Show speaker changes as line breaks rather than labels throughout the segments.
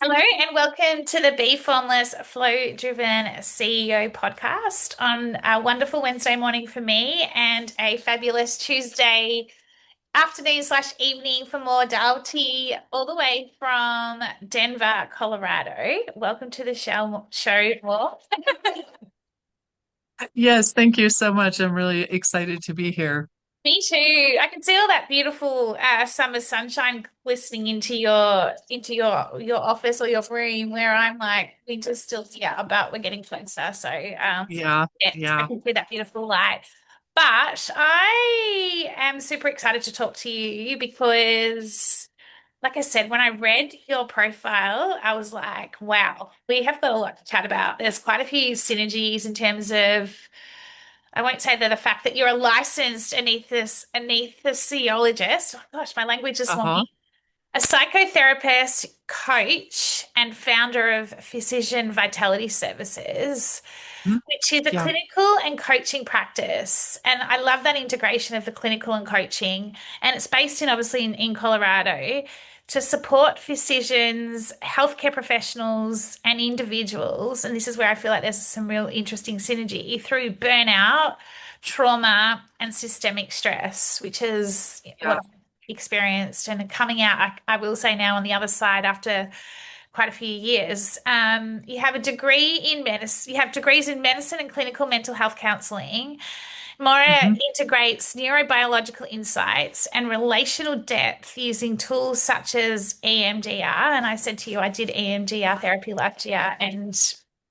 Hello and welcome to the Bee Formless Flow Driven CEO podcast on a wonderful Wednesday morning for me and a fabulous Tuesday afternoon slash evening for Maire Daugharty all the way from Denver, Colorado. Welcome to the show, Maire.
Yes, thank you so much. I'm really excited to be here.
Me too. I can see all that beautiful summer sunshine glistening into your office or your room where I'm like winter's still here, but we're getting closer. So
Yeah,
yes, I
yeah.
can see that beautiful light. But I am super excited to talk to you because, like I said, when I read your profile, I was like, wow, we have got a lot to chat about. There's quite a few synergies in terms of I won't say that the fact that you're a licensed anesthesiologist, oh gosh, my language is
Uh-huh.
wonky, a psychotherapist, coach, and founder of Physician Vitality Services,
Mhm.
which is a
Yeah,
clinical and coaching practice. And I love that integration of the clinical and coaching. And it's based in obviously in Colorado to support physicians, healthcare professionals, and individuals. And this is where I feel like there's some real interesting synergy through burnout, trauma, and systemic stress, which is what
yeah,
I've experienced. And coming out, I will say now on the other side after quite a few years. You have a degree in medicine, you have degrees in medicine and clinical mental health counseling. Mora
hmm
integrates neurobiological insights and relational depth using tools such as EMDR. And I said to you, I did EMDR therapy last year and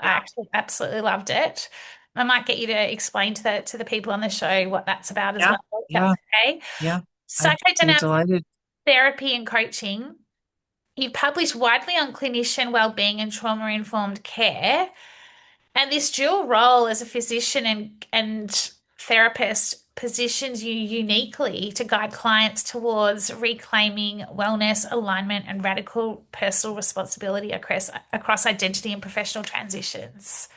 I
yeah,
actually absolutely loved it. I might get you to explain to the people on the show what that's about as
yeah,
well, if that's
yeah,
okay.
yeah. I'd be
Psychodynamic
delighted.
therapy and coaching. You publish widely on clinician wellbeing and trauma-informed care. And this dual role as a physician and therapist positions you uniquely to guide clients towards reclaiming wellness, alignment, and radical personal responsibility across identity and professional transitions,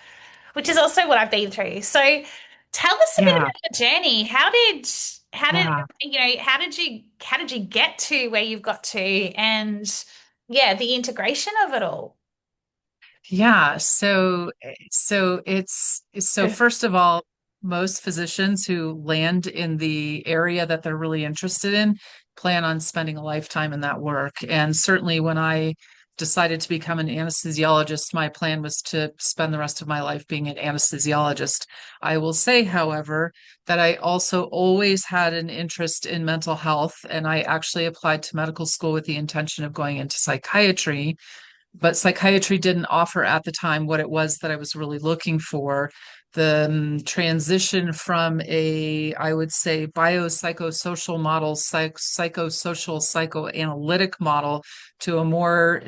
which is also what I've been through. So tell us a bit
Yeah,
about the journey. How did
yeah.
how did you get to where you've got to and yeah, the integration of it all.
Yeah, so first of all, most physicians who land in the area that they're really interested in plan on spending a lifetime in that work. And certainly when I decided to become an anesthesiologist, my plan was to spend the rest of my life being an anesthesiologist. I will say, however, that I also always had an interest in mental health, and I actually applied to medical school with the intention of going into psychiatry, but psychiatry didn't offer at the time what it was that I was really looking for. The transition from a, I would say, biopsychosocial model, psychosocial, psychoanalytic model to a more,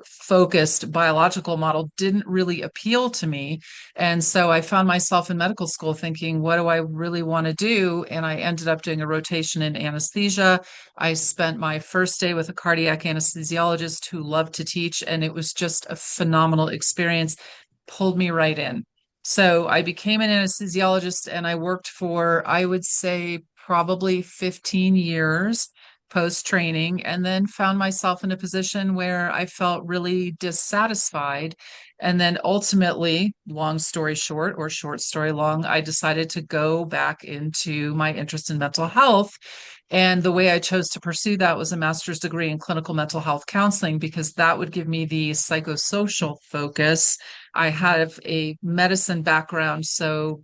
focused biological model didn't really appeal to me. And so I found myself in medical school thinking, what do I really want to do? And I ended up doing a rotation in anesthesia. I spent my first day with a cardiac anesthesiologist who loved to teach, and it was just a phenomenal experience. Pulled me right in. So I became an anesthesiologist and I worked for, I would say, probably 15 years post training, and then found myself in a position where I felt really dissatisfied. And then ultimately, long story short, or short story long, I decided to go back into my interest in mental health. And the way I chose to pursue that was a master's degree in clinical mental health counseling, because that would give me the psychosocial focus. I have a medicine background, so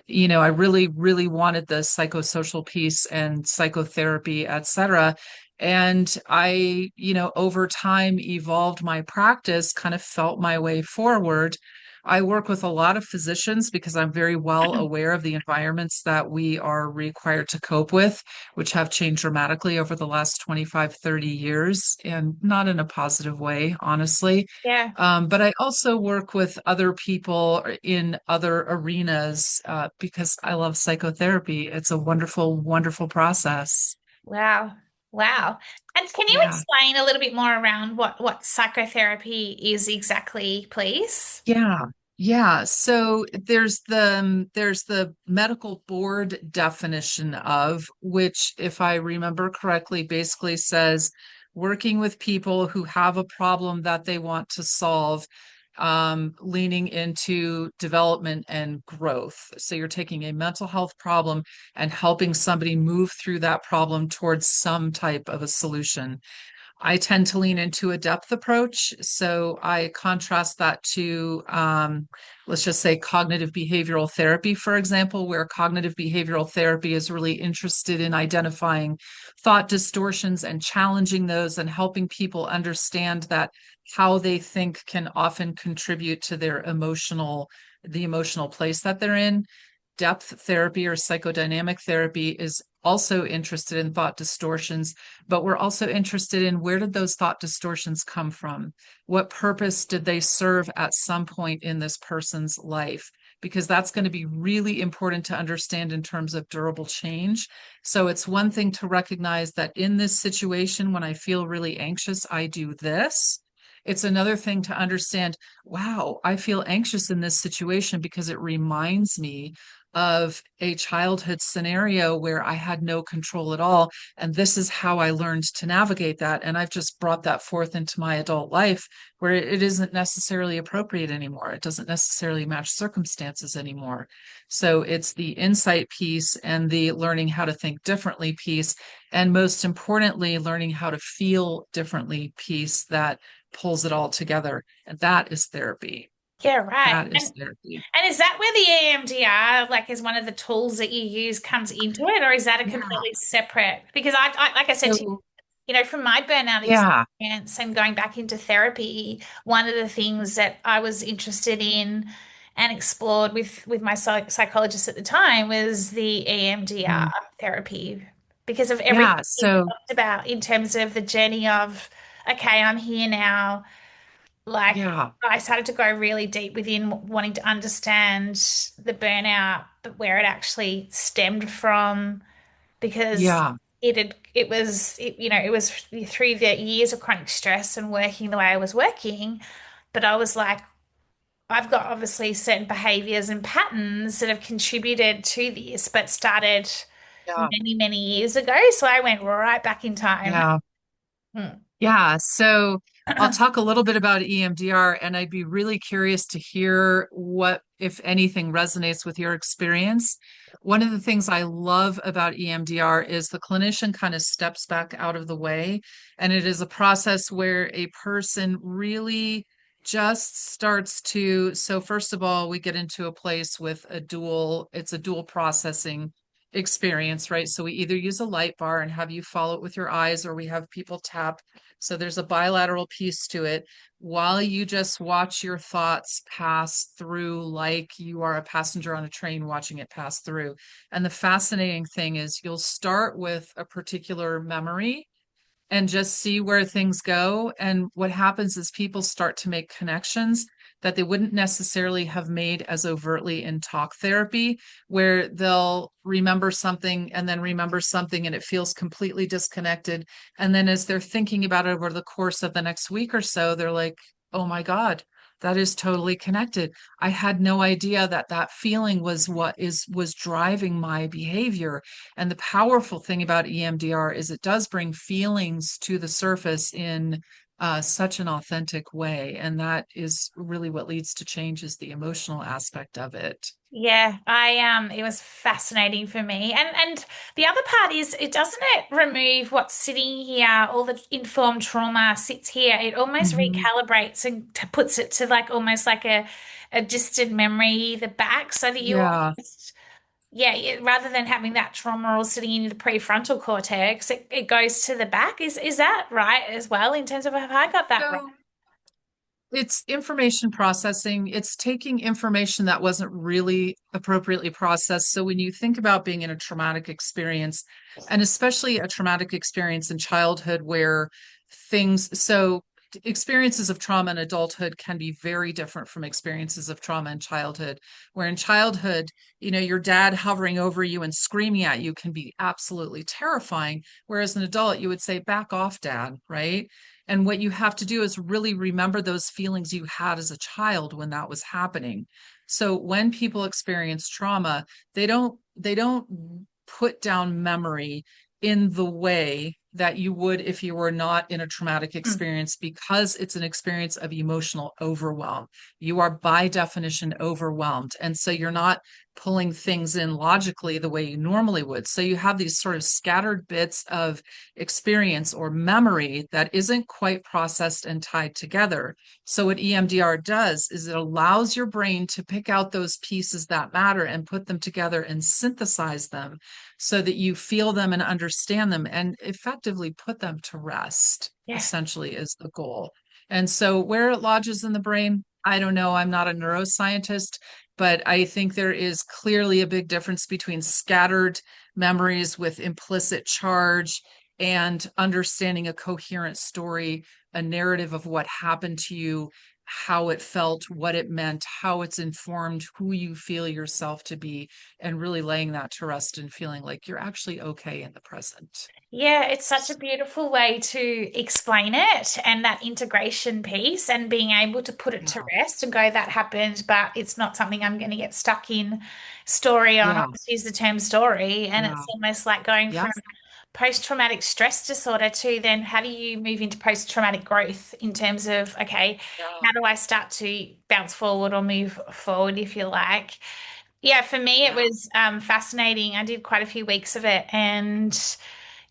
I really, really wanted the psychosocial piece and psychotherapy, et cetera. And I, over time evolved my practice, kind of felt my way forward. I work with a lot of physicians because I'm very well aware of the environments that we are required to cope with, which have changed dramatically over the last 25, 30 years, and not in a positive way, honestly.
Yeah.
But I also work with other people in other arenas because I love psychotherapy. It's a wonderful, wonderful process.
Wow. Wow. And can you
Yeah.
explain a little bit more around what psychotherapy is exactly, please?
Yeah. Yeah. So there's the medical board definition of which, if I remember correctly, basically says working with people who have a problem that they want to solve, leaning into development and growth. So you're taking a mental health problem and helping somebody move through that problem towards some type of a solution. I tend to lean into a depth approach. So I contrast that to, let's just say, cognitive behavioral therapy, for example, where cognitive behavioral therapy is really interested in identifying thought distortions and challenging those and helping people understand that how they think can often contribute to the emotional place that they're in. Depth therapy or psychodynamic therapy is also interested in thought distortions, but we're also interested in where did those thought distortions come from? What purpose did they serve at some point in this person's life? Because that's going to be really important to understand in terms of durable change. So it's one thing to recognize that in this situation, when I feel really anxious, I do this. It's another thing to understand, wow, I feel anxious in this situation because it reminds me of a childhood scenario where I had no control at all. And this is how I learned to navigate that. And I've just brought that forth into my adult life where it isn't necessarily appropriate anymore. It doesn't necessarily match circumstances anymore. So it's the insight piece and the learning how to think differently piece. And most importantly, learning how to feel differently piece that pulls it all together. And that is therapy.
Yeah, right.
That is therapy.
And is that where the EMDR, like, is one of the tools that you use comes into it, or is that a
Yeah.
completely separate? Because like I said to you,
So,
from my burnout
yeah.
experience and going back into therapy, one of the things that I was interested in and explored with my psychologist at the time was the EMDR
Mm.
therapy because of everything
Yeah.
you
So,
talked about in terms of the journey of, okay, I'm here now. Like,
yeah.
I started to go really deep within wanting to understand the burnout, but where it actually stemmed from, because
Yeah.
it was through the years of chronic stress and working the way I was working, but I was like, I've got obviously certain behaviors and patterns that have contributed to this, but started
Yeah.
many, many years ago. So I went right back in time.
Yeah.
Hmm.
Yeah, so I'll talk a little bit about EMDR, and I'd be really curious to hear what, if anything, resonates with your experience. One of the things I love about EMDR is the clinician kind of steps back out of the way, and it is a process where a person really just starts to. So first of all, we get into a place with it's a dual processing experience, right? So we either use a light bar and have you follow it with your eyes, or we have people tap, so there's a bilateral piece to it while you just watch your thoughts pass through like you are a passenger on a train watching it pass through. And the fascinating thing is you'll start with a particular memory and just see where things go. And what happens is people start to make connections that they wouldn't necessarily have made as overtly in talk therapy, where they'll remember something and then remember something and it feels completely disconnected. And then as they're thinking about it over the course of the next week or so, they're like, oh my God, that is totally connected. I had no idea that that feeling was driving my behavior. And the powerful thing about EMDR is it does bring feelings to the surface in such an authentic way. And that is really what leads to change is the emotional aspect of it.
Yeah, it was fascinating for me. And the other part is it remove what's sitting here, all the informed trauma sits here. It almost
Mhm.
recalibrates and puts it to like almost like a distant memory, the back, so that you
Yeah.
almost rather than having that trauma all sitting in the prefrontal cortex, it goes to the back. Is that right as well in terms of have I got that right?
So it's information processing. It's taking information that wasn't really appropriately processed. So when you think about being in a traumatic experience, and especially a traumatic experience in childhood where so experiences of trauma in adulthood can be very different from experiences of trauma in childhood. Where in childhood, your dad hovering over you and screaming at you can be absolutely terrifying. Whereas an adult, you would say, back off, dad, right? And what you have to do is really remember those feelings you had as a child when that was happening. So when people experience trauma, they don't put down memory in the way that you would if you were not in a traumatic
Mm.
experience, because it's an experience of emotional overwhelm. You are by definition overwhelmed. And so you're not pulling things in logically the way you normally would. So you have these sort of scattered bits of experience or memory that isn't quite processed and tied together. So what EMDR does is it allows your brain to pick out those pieces that matter and put them together and synthesize them so that you feel them and understand them and effectively put them to rest,
Yeah.
essentially, is the goal. And so, where it lodges in the brain, I don't know. I'm not a neuroscientist, but I think there is clearly a big difference between scattered memories with implicit charge and understanding a coherent story, a narrative of what happened to you, how it felt, what it meant, how it's informed who you feel yourself to be, and really laying that to rest and feeling like you're actually okay in the present.
Yeah, it's such a beautiful way to explain it and that integration piece and being able to put it to
Yeah,
rest and go, that happened, but it's not something I'm going to get stuck in story on. I'll
yeah,
just use the term story. And
yeah,
it's almost like going
yeah,
from post-traumatic stress disorder to then how do you move into post-traumatic growth in terms of, okay,
yeah,
how do I start to bounce forward or move forward, if you like? Yeah, for me, it
yeah,
was fascinating. I did quite a few weeks of it, and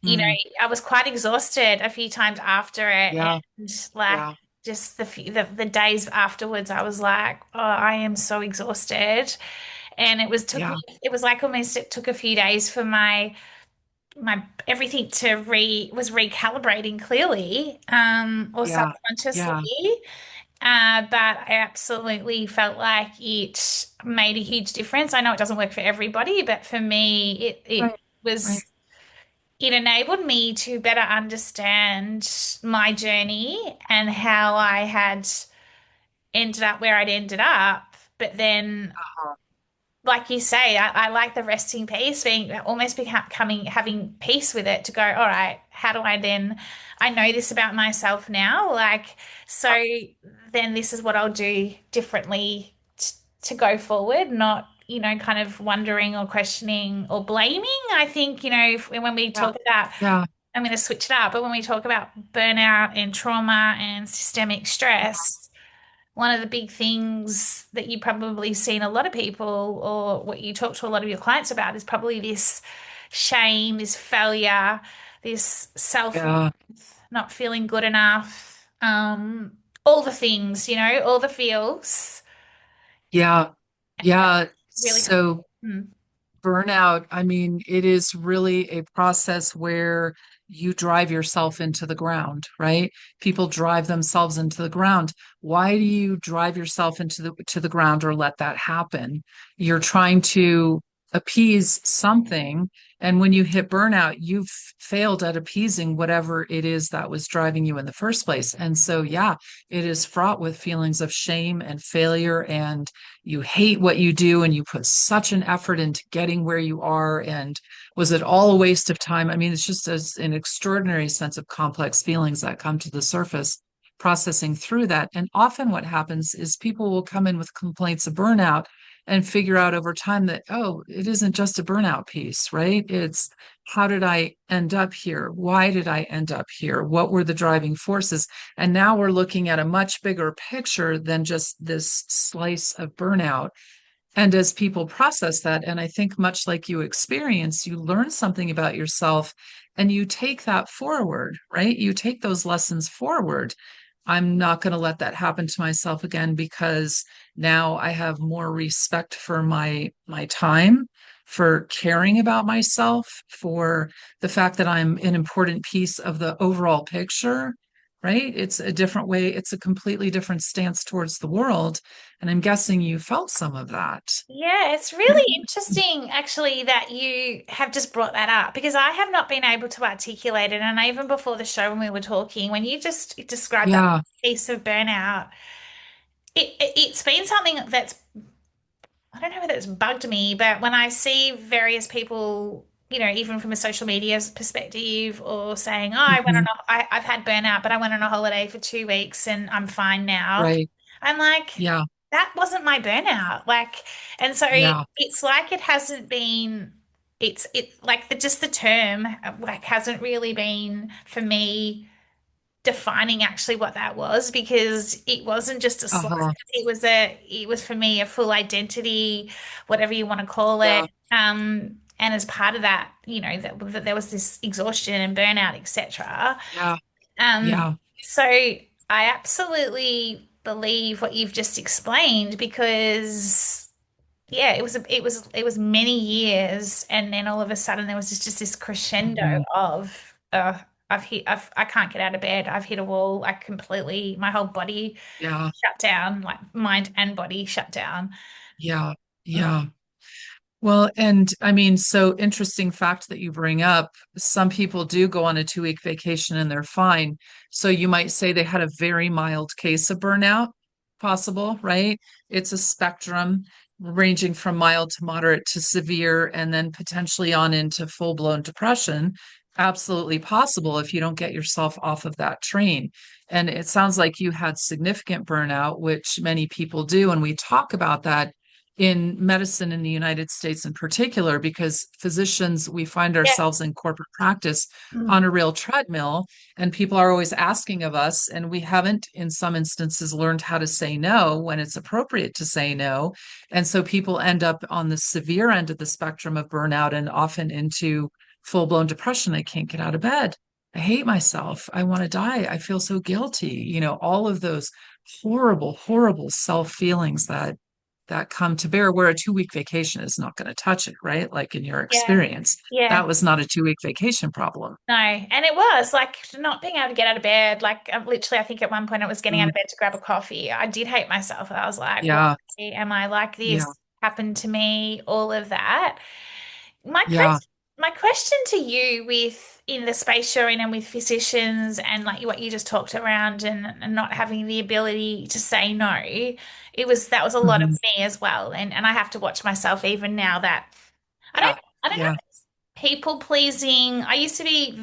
mm,
I was quite exhausted a few times after it,
yeah,
and like
yeah,
just the days afterwards, I was like, oh, I am so exhausted, and
yeah,
it was like almost it took a few days for my everything to re was recalibrating clearly, or
yeah,
subconsciously.
yeah,
But I absolutely felt like it made a huge difference. I know it doesn't work for everybody, but for me, it
right, right.
was it enabled me to better understand my journey and how I had ended up where I'd ended up. But then,
Uh-huh.
like you say, I like the resting piece, being almost becoming having peace with it to go, all right, how do I then, I know this about myself now, like, so then this is what I'll do differently to go forward, not, kind of wondering or questioning or blaming. I think, when we
Yeah,
talk about,
yeah,
I'm going to switch it up, but when we talk about burnout and trauma and systemic stress, one of the big things that you probably seen a lot of people or what you talk to a lot of your clients about is probably this shame, this failure, this self
yeah,
not feeling good enough, all the things, all the feels.
yeah,
That
yeah.
really,
So
mm,
burnout, I mean, it is really a process where you drive yourself into the ground, right? People drive themselves into the ground. Why do you drive yourself into the ground or let that happen? You're trying to appease something, and when you hit burnout, you've failed at appeasing whatever it is that was driving you in the first place. And so, yeah, it is fraught with feelings of shame and failure, and you hate what you do and you put such an effort into getting where you are, and was it all a waste of time? I mean, it's just an extraordinary sense of complex feelings that come to the surface processing through that. And often what happens is people will come in with complaints of burnout and figure out over time that, oh, it isn't just a burnout piece, right? It's how did I end up here? Why did I end up here? What were the driving forces? And now we're looking at a much bigger picture than just this slice of burnout. And as people process that, and I think much like you experience, you learn something about yourself and you take that forward, right? You take those lessons forward. I'm not going to let that happen to myself again because now I have more respect for my time, for caring about myself, for the fact that I'm an important piece of the overall picture, right? It's a different way, it's a completely different stance towards the world. And I'm guessing you felt some of that.
yeah, it's really interesting actually that you have just brought that up because I have not been able to articulate it. And even before the show, when we were talking, when you just described that
Yeah.
piece of burnout, it's been something that's, I don't know whether it's bugged me, but when I see various people, even from a social media perspective, or saying, "Oh,
Mhm.
I've had burnout, but I went on a holiday for 2 weeks and I'm fine now."
Right.
I'm like,
Yeah.
that wasn't my burnout. Like, and so
Yeah.
it's like it hasn't been. it like just the term like hasn't really been for me defining actually what that was, because it wasn't just a slur.
Uh-huh.
It was for me a full identity, whatever you want to call it.
Yeah.
And as part of that, that there was this exhaustion and burnout, etc.
Yeah.
Um,
Yeah.
so I absolutely believe what you've just explained, because yeah, it was many years, and then all of a sudden there was just this crescendo
Mhm.
of I can't get out of bed. I've hit a wall. I completely my whole body
Yeah.
shut down, like mind and body shut down.
Yeah.
Mm.
Yeah. Well, and I mean, so interesting fact that you bring up. Some people do go on a 2 week vacation and they're fine. So you might say they had a very mild case of burnout, possible, right? It's a spectrum ranging from mild to moderate to severe, and then potentially on into full-blown depression. Absolutely possible if you don't get yourself off of that train. And it sounds like you had significant burnout, which many people do. And we talk about that in medicine in the United States in particular, because physicians, we find
Yeah.
ourselves in corporate practice
Mm.
on a real treadmill, and people are always asking of us, and we haven't, in some instances, learned how to say no when it's appropriate to say no. And so people end up on the severe end of the spectrum of burnout and often into full blown depression. I can't get out of bed. I hate myself. I want to die. I feel so guilty. All of those horrible, horrible self feelings that come to bear, where a 2 week vacation is not going to touch it, right? Like in your
Yeah.
experience,
Yeah.
that was not a 2 week vacation problem.
No, and it was like not being able to get out of bed. Like literally, I think at one point I was getting out
Mm,
of bed to grab a coffee. I did hate myself. I was like, why
yeah,
am I like
yeah,
this? Happened to me, all of that. My
yeah,
question to you with in the space you're in and with physicians and like what you just talked around and not having the ability to say no, that was a lot of
mhm,
me as well. And I have to watch myself even now that
yeah,
I don't know
yeah,
if it's people pleasing. I used to be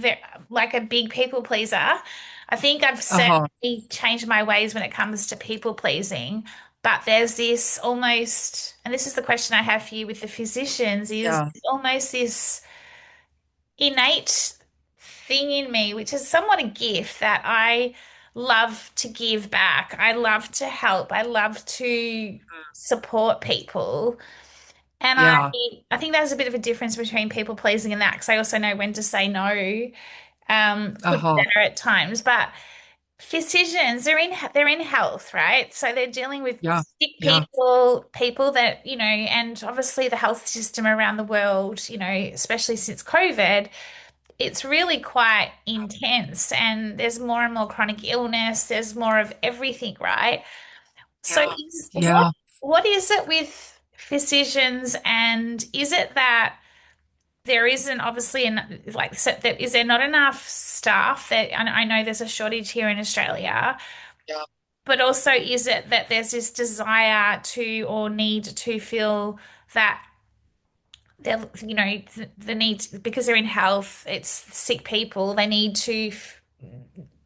like a big people pleaser. I think I've
uh-huh,
certainly changed my ways when it comes to people pleasing. But there's this almost, and this is the question I have for you with the physicians, is
yeah,
almost this innate thing in me, which is somewhat a gift that I love to give back. I love to help. I love to support people. And
yeah,
I think there's a bit of a difference between people pleasing and that, because I also know when to say no. Could be
uh-huh,
better at times, but physicians, they're in health, right? So they're dealing with
yeah,
sick
yeah,
people that, and obviously the health system around the world, especially since COVID, it's really quite intense, and there's more and more chronic illness, there's more of everything, right? So
yeah, yeah,
what is it with physicians, and is it that there isn't obviously that is there not enough staff that I know there's a shortage here in Australia,
yeah,
but also is it that there's this desire to or need to feel that they're the need, because they're in health, it's sick people, they need to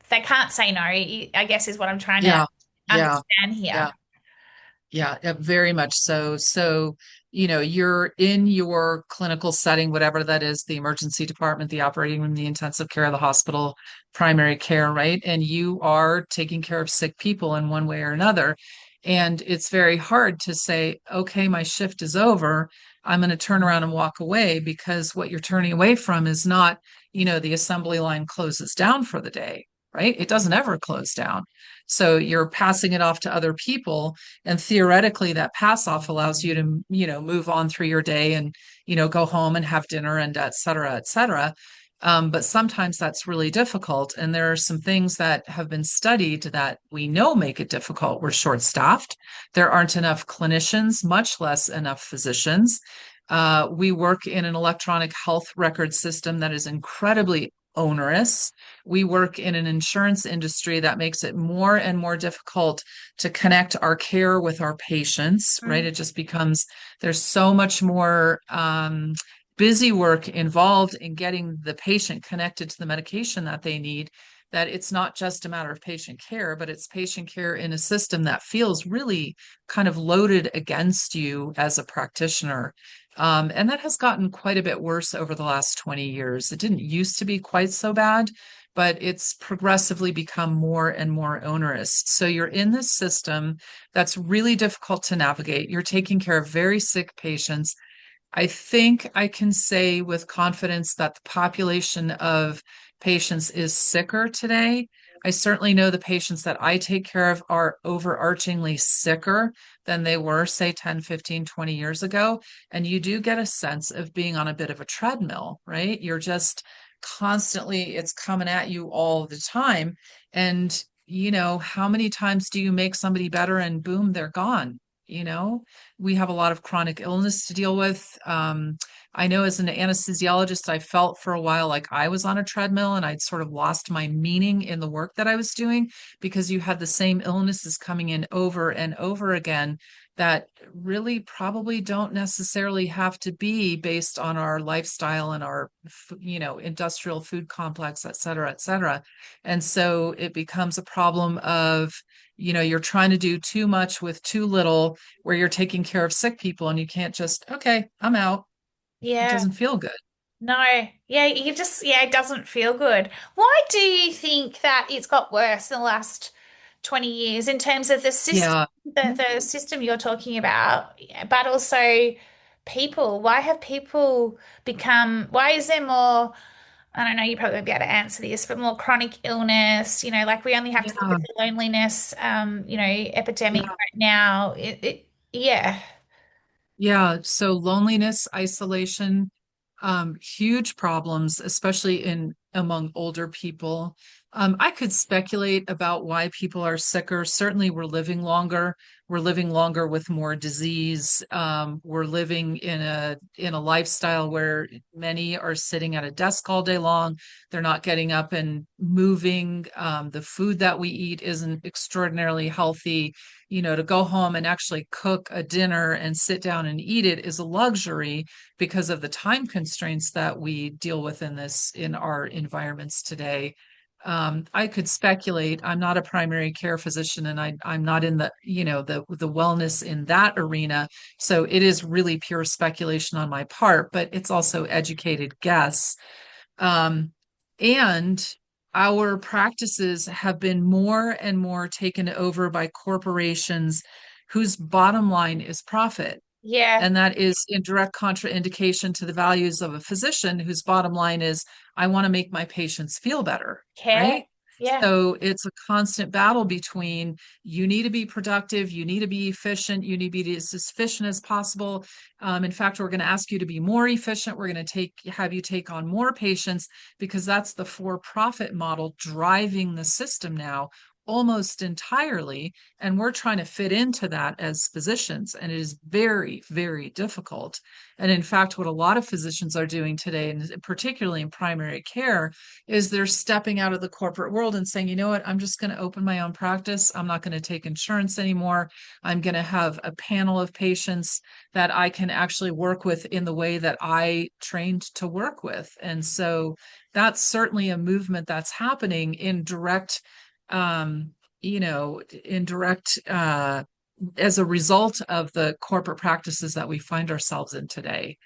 they can't say no, I guess is what I'm trying to
yeah, yeah,
understand here.
yeah. Yeah, very much so. So, you're in your clinical setting, whatever that is, the emergency department, the operating room, the intensive care, the hospital, primary care, right? And you are taking care of sick people in one way or another. And it's very hard to say, okay, my shift is over. I'm going to turn around and walk away, because what you're turning away from is not, the assembly line closes down for the day, right? It doesn't ever close down. So you're passing it off to other people, and theoretically that pass off allows you to move on through your day and go home and have dinner and et cetera, et cetera. But sometimes that's really difficult, and there are some things that have been studied that we know make it difficult. We're short staffed, there aren't enough clinicians, much less enough physicians. We work in an electronic health record system that is incredibly onerous. We work in an insurance industry that makes it more and more difficult to connect our care with our patients, right?
Mm.
It just becomes, there's so much more busy work involved in getting the patient connected to the medication that they need, that it's not just a matter of patient care, but it's patient care in a system that feels really kind of loaded against you as a practitioner. And that has gotten quite a bit worse over the last 20 years. It didn't used to be quite so bad, but it's progressively become more and more onerous. So you're in this system that's really difficult to navigate. You're taking care of very sick patients. I think I can say with confidence that the population of patients is sicker today. I certainly know the patients that I take care of are overarchingly sicker than they were, say, 10, 15, 20 years ago. And you do get a sense of being on a bit of a treadmill, right? You're just constantly, it's coming at you all the time. And, how many times do you make somebody better and boom, they're gone? You know, we have a lot of chronic illness to deal with. I know as an anesthesiologist, I felt for a while like I was on a treadmill and I'd sort of lost my meaning in the work that I was doing because you had the same illnesses coming in over and over again that really probably don't necessarily have to be based on our lifestyle and our, industrial food complex, et cetera, et cetera. And so it becomes a problem of, you're trying to do too much with too little, where you're taking care of sick people and you can't just, okay, I'm out. It
Yeah.
doesn't feel good.
No, yeah, it doesn't feel good. Why do you think that it's got worse in the last 20 years in terms of the system,
Yeah.
the system you're talking about, but also people? Why have people why is there more, I don't know, you probably won't be able to answer this, but more chronic illness, like we only have to look
Yeah.
at the loneliness, epidemic
Yeah.
right now. Yeah,
Yeah, so loneliness, isolation, huge problems, especially in among older people. I could speculate about why people are sicker. Certainly, we're living longer. We're living longer with more disease. We're living in a lifestyle where many are sitting at a desk all day long. They're not getting up and moving. The food that we eat isn't extraordinarily healthy. To go home and actually cook a dinner and sit down and eat it is a luxury because of the time constraints that we deal with in our environments today. I could speculate. I'm not a primary care physician, and I'm not in the wellness in that arena. So it is really pure speculation on my part, but it's also educated guess. Um, and our practices have been more and more taken over by corporations whose bottom line is profit.
yeah,
And that is in direct contraindication to the values of a physician whose bottom line is, I want to make my patients feel better,
care,
right?
yeah,
So it's a constant battle between you need to be productive, you need to be efficient, you need to be as efficient as possible. In fact, we're going to ask you to be more efficient. We're going to have you take on more patients because that's the for-profit model driving the system now almost entirely. And we're trying to fit into that as physicians. And it is very, very difficult. And in fact, what a lot of physicians are doing today, and particularly in primary care, is they're stepping out of the corporate world and saying, you know what, I'm just going to open my own practice. I'm not going to take insurance anymore. I'm going to have a panel of patients that I can actually work with in the way that I trained to work with. And so that's certainly a movement that's happening in direct um, indirect as a result of the corporate practices that we find ourselves in today.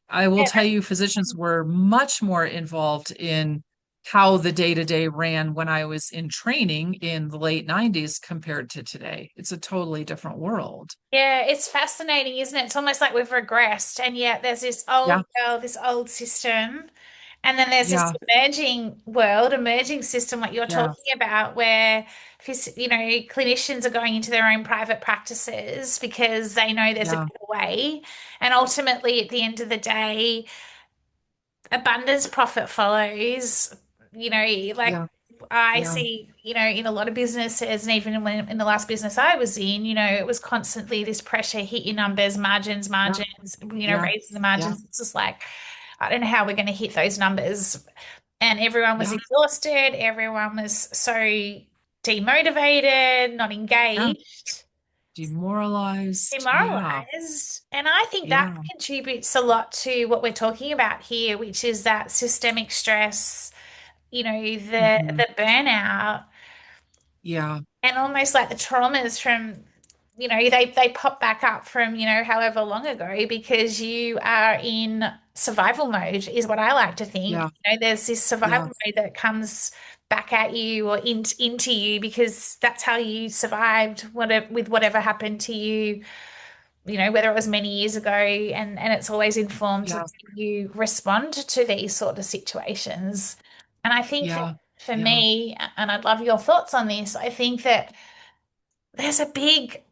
I will tell you, physicians were much more involved in how the day to day ran when I was in training in the late 90s compared to today. It's a totally different world.
yeah, it's fascinating, isn't it? It's almost like we've regressed, and yet there's this
Yeah,
old world, this old system, and then there's this
yeah,
emerging world, emerging system like you're
yeah,
talking about, where clinicians are going into their own private practices because they know there's a
yeah,
better way, and ultimately, at the end of the day, abundance profit follows. Like
yeah,
I
yeah,
see, in a lot of businesses, and even when in the last business I was in, it was constantly this pressure, hit your numbers,
yeah,
margins,
yeah,
raising the
yeah,
margins. It's just like, I don't know how we're going to hit those numbers. And everyone was
yeah,
exhausted. Everyone was so demotivated, not
yeah.
engaged,
Demoralized. Yeah,
demoralized. And I think that
yeah,
contributes a lot to what we're talking about here, which is that systemic stress,
Hmm.
the burnout
Yeah.
and almost like the traumas from, they pop back up from, however long ago because you are in survival mode, is what I like to think.
Yeah.
There's this
Yeah.
survival mode that comes back at you or into you because that's how you survived whatever happened to you, whether it was many years ago, and it's always informed the
Yeah.
way you respond to these sort of situations. And I think that
Yeah.
for
Yeah.
me, and I'd love your thoughts on this, I think that there's a big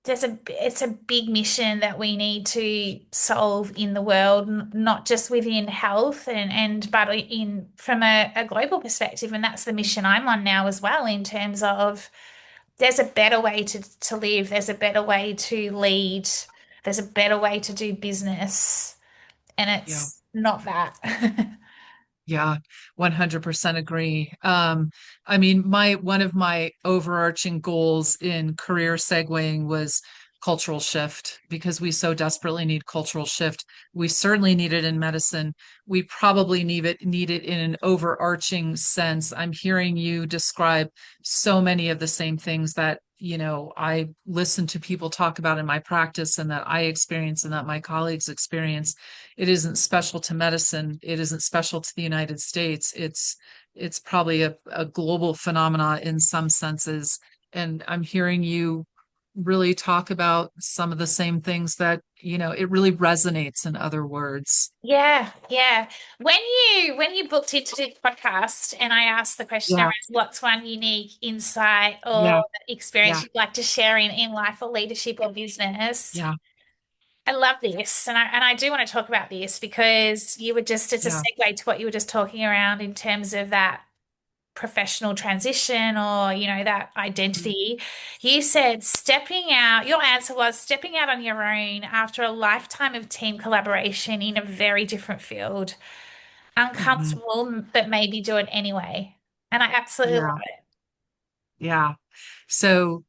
it's a big mission that we need to solve in the world, not just within health and but in from a global perspective. And that's the mission I'm on now as well, in terms of there's a better way to live, there's a better way to lead, there's a better way to do business, and
Yeah.
it's not that.
Yeah, 100% agree. I mean, my one of my overarching goals in career segueing was cultural shift because we so desperately need cultural shift. We certainly need it in medicine. We probably need it in an overarching sense. I'm hearing you describe so many of the same things that, I listen to people talk about in my practice and that I experience and that my colleagues experience. It isn't special to medicine. It isn't special to the United States. It's probably a global phenomena in some senses. And I'm hearing you really talk about some of the same things that, it really resonates, in other words.
Yeah, yeah. When you booked into the podcast and I asked the question around
Yeah,
what's one unique insight or
yeah,
experience
yeah,
you'd like to share in life or leadership or business,
yeah,
I love this, and I do want to talk about this because it's a
yeah.
segue to what you were just talking around in terms of that professional transition or, that
Mm,
identity. You said your answer was stepping out on your own after a lifetime of team collaboration in a very different field.
mhm.
Uncomfortable, but maybe do it anyway. And I absolutely love
Yeah,
it.
yeah. So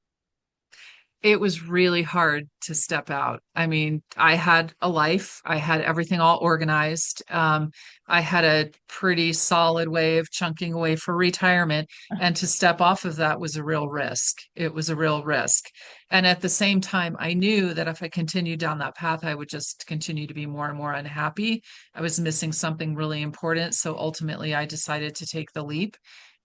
it was really hard to step out. I mean, I had a life, I had everything all organized. I had a pretty solid way of chunking away for retirement. And to step off of that was a real risk. It was a real risk. And at the same time, I knew that if I continued down that path, I would just continue to be more and more unhappy. I was missing something really important. So ultimately, I decided to take the leap.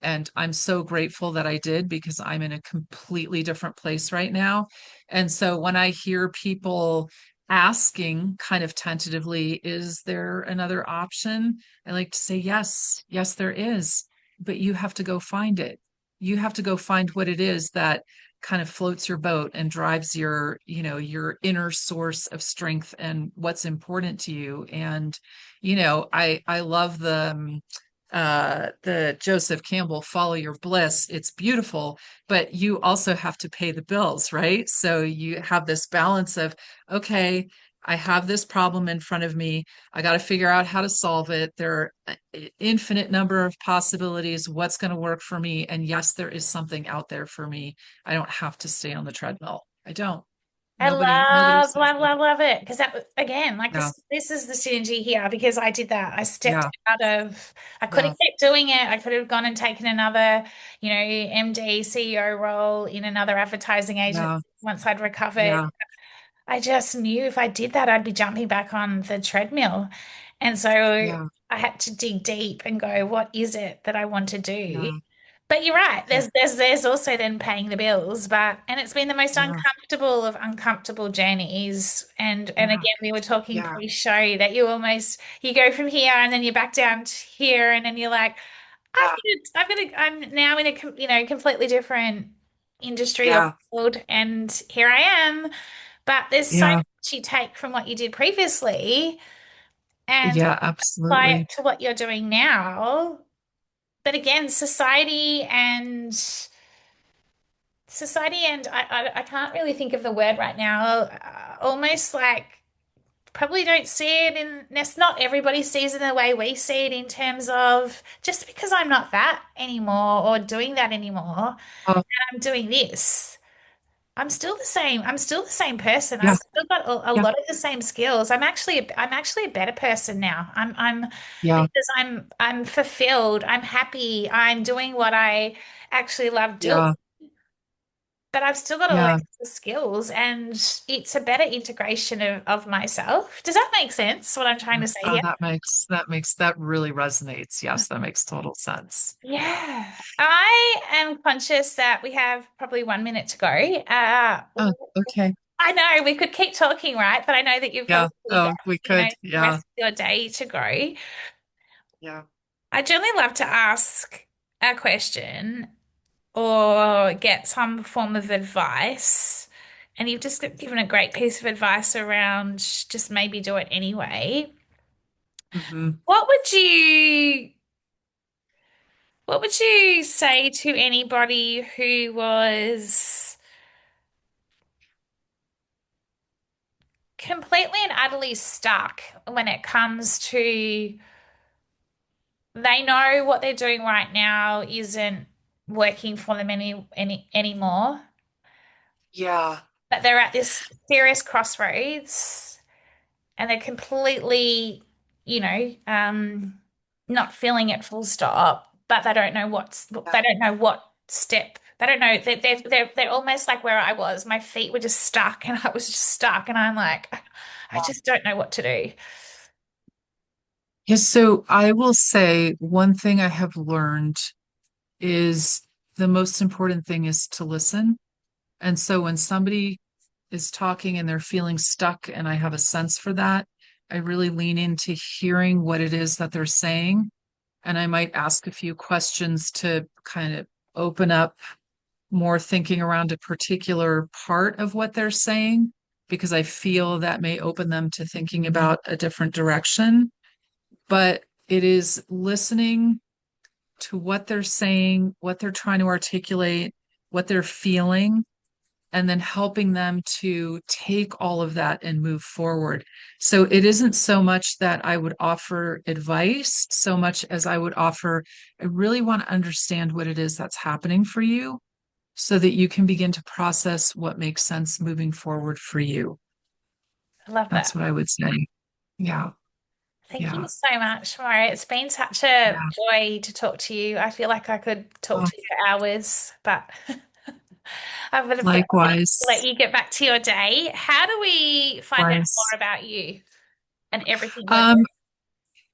And I'm so grateful that I did because I'm in a completely different place right now. And so when I hear people asking kind of tentatively, is there another option? I like to say, yes, yes, there is. But you have to go find it. You have to go find what it is that kind of floats your boat and drives your inner source of strength and what's important to you. And, I love the Joseph Campbell follow your bliss. It's beautiful, but you also have to pay the bills, right? So you have this balance of, okay, I have this problem in front of me. I got to figure out how to solve it. There are an infinite number of possibilities, what's going to work for me. And yes, there is something out there for me. I don't have to stay on the treadmill. I don't.
I
Nobody
love,
says
love,
that.
love, love it. Because that, again, like
Yeah,
this is the synergy here because I did that.
yeah,
I could
yeah,
have kept doing it. I could have gone and taken another, MD, CEO role in another advertising agency
yeah,
once I'd recovered.
yeah,
I just knew if I did that, I'd be jumping back on the treadmill. And so
yeah,
I had to dig deep and go, what is it that I want to do?
yeah,
But you're right.
yeah,
There's also then paying the bills, and it's been the most
yeah,
uncomfortable of uncomfortable journeys. And
yeah,
again, we were talking
yeah.
pre-show that you go from here and then you're back down to here, and then you're like,
Yeah,
I'm now in a completely different industry or
yeah,
field, and here I am. But there's so
yeah,
much you take from what you did previously and
yeah,
apply it
absolutely.
to what you're doing now. But again, society and I can't really think of the word right now. Almost like probably don't see it in not everybody sees it in the way we see it in terms of just because I'm not that anymore or doing that anymore,
Oh,
I'm doing this. I'm still the same. I'm still the same person. I've
Yeah,
still got a
yeah,
lot of the same skills. I'm actually a better person now. I'm
yeah,
because I'm fulfilled. I'm happy. I'm doing what I actually love doing.
yeah,
But I've still got to learn
yeah.
the skills, and it's a better integration of myself. Does that make sense, what I'm trying to say
Oh,
here?
that really resonates. Yes, that makes total sense.
Yeah. I am conscious that we have probably 1 minute to go.
Oh, okay.
I know we could keep talking, right? But I know that you've
Yeah.
probably got,
Oh, we could.
the
Yeah.
rest of your day to go.
Yeah.
I generally love to ask a question or get some form of advice. And you've just given a great piece of advice around just maybe do it anyway.
Hmm.
What would you what would you say to anybody who was completely and utterly stuck when it comes to they know what they're doing right now isn't working for them anymore,
Yeah.
but they're at this serious crossroads and they're completely, not feeling it full stop, but
Yeah.
they don't know what step. They don't know. They're almost like where I was. My feet were just stuck and I was just stuck and I'm like, I just don't know what to do.
Yes, so I will say one thing I have learned is the most important thing is to listen. And so when somebody is talking and they're feeling stuck, and I have a sense for that, I really lean into hearing what it is that they're saying. And I might ask a few questions to kind of open up more thinking around a particular part of what they're saying, because I feel that may open them to thinking about a different direction. But it is listening to what they're saying, what they're trying to articulate, what they're feeling, and then helping them to take all of that and move forward. So it isn't so much that I would offer advice, so much as I would offer, I really want to understand what it is that's happening for you so that you can begin to process what makes sense moving forward for you.
I love
That's
that.
what I would say. Yeah.
Thank you
Yeah.
so much, Maria. It's been such a
Yeah.
joy to talk to you. I feel like I could talk
Oh,
to you for hours, but I'm gonna let
likewise.
you get back to your day. How do we find out more
Likewise.
about you and everything you're doing?
Um,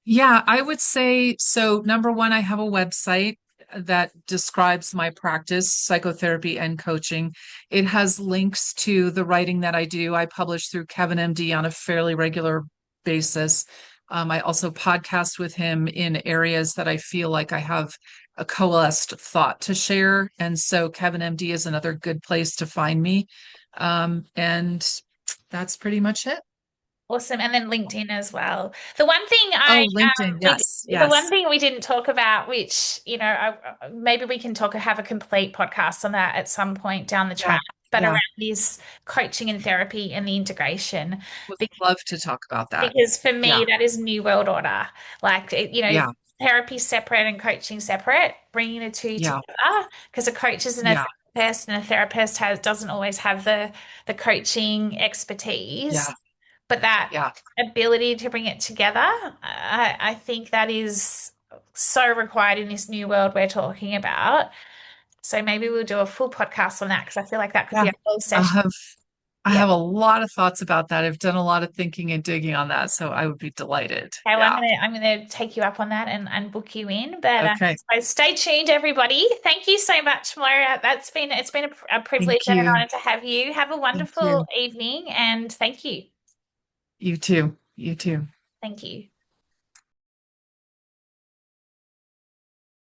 Yeah, I would say so. Number one, I have a website that describes my practice, psychotherapy and coaching. It has links to the writing that I do. I publish through Kevin MD on a fairly regular basis. I also podcast with him in areas that I feel like I have a coalesced thought to share. And so Kevin MD is another good place to find me. And that's pretty much it.
Awesome. And then LinkedIn as well. The one thing
Oh, LinkedIn. Yes,
the one
yes.
thing we didn't talk about, which, maybe we can have a complete podcast on that at some point down the
Yeah.
track, but
Yeah.
around this coaching and therapy and the integration.
Would love to talk about that.
Because for
Yeah,
me, that is new world order. Like,
yeah,
therapy separate and coaching separate, bringing the two
yeah,
together. Because a coach isn't a
yeah,
therapist, and a therapist doesn't always have the coaching
yeah,
expertise, but that
yeah,
ability to bring it together, I think that is so required in this new world we're talking about. So maybe we'll do a full podcast on that because I feel like that could
yeah.
be a whole
I
session.
have I
Yeah.
have a lot of thoughts about that. I've done a lot of thinking and digging on that, so I would be delighted.
Okay, well,
Yeah.
I'm gonna take you up on that and book you in. But
Okay.
so stay tuned, everybody. Thank you so much, Moira. It's been a
Thank
privilege and an
you.
honor to have you. Have a
Thank
wonderful
you.
evening, and thank you.
You too. You too.
Thank you.